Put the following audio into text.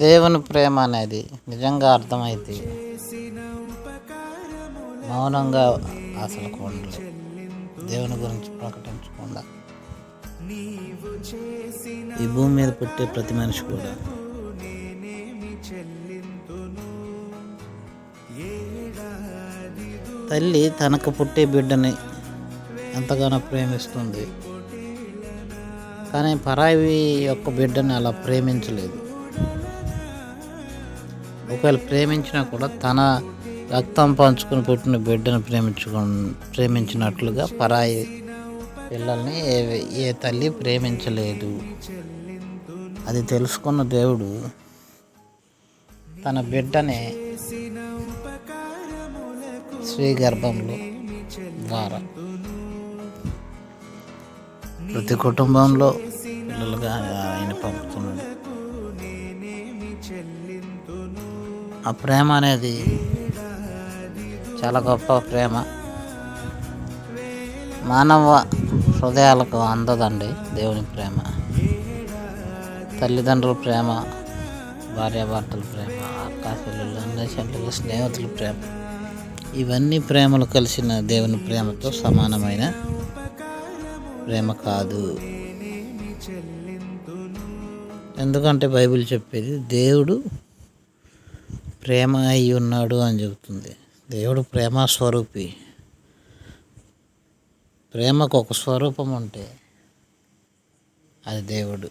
దేవుని ప్రేమ అనేది నిజంగా అర్థమైతే మౌనంగా అసలు ఉండలేదు. దేవుని గురించి ప్రకటించకుండా ఈ భూమి మీద పుట్టే ప్రతి మనిషి కూడా తల్లి తనకు పుట్టే బిడ్డని ఎంతగానో ప్రేమిస్తుంది, కానీ పరాయి యొక్క బిడ్డని అలా ప్రేమించలేదు. ఒకవేళ ప్రేమించినా కూడా తన రక్తం పంచుకొని పుట్టిన బిడ్డను ప్రేమించినట్లుగా పరాయి పిల్లల్ని ఏ తల్లి ప్రేమించలేదు. అది తెలుసుకున్న దేవుడు తన బిడ్డని స్త్రీ గర్భంలో ద్వారా ప్రతి కుటుంబంలో పిల్లలుగా ఆయన పంపుతున్నాడు. ఆ ప్రేమ అనేది చాలా గొప్ప ప్రేమ. మానవ హృదయాలకు అందదండి దేవుని ప్రేమ. తల్లిదండ్రుల ప్రేమ, భార్యాభర్తల ప్రేమ, అక్క చెల్లెళ్ళు, అన్న చెల్లెళ్ళు, స్నేహితుల ప్రేమ, ఇవన్నీ ప్రేమలు కలిసిన దేవుని ప్రేమతో సమానమైన ప్రేమ కాదు. ఎందుకంటే బైబిల్ చెప్పేది దేవుడు ప్రేమ అయి ఉన్నాడు అని చెబుతుంది. దేవుడు ప్రేమ స్వరూపి. ప్రేమకు ఒక స్వరూపం ఉంటే అది దేవుడు.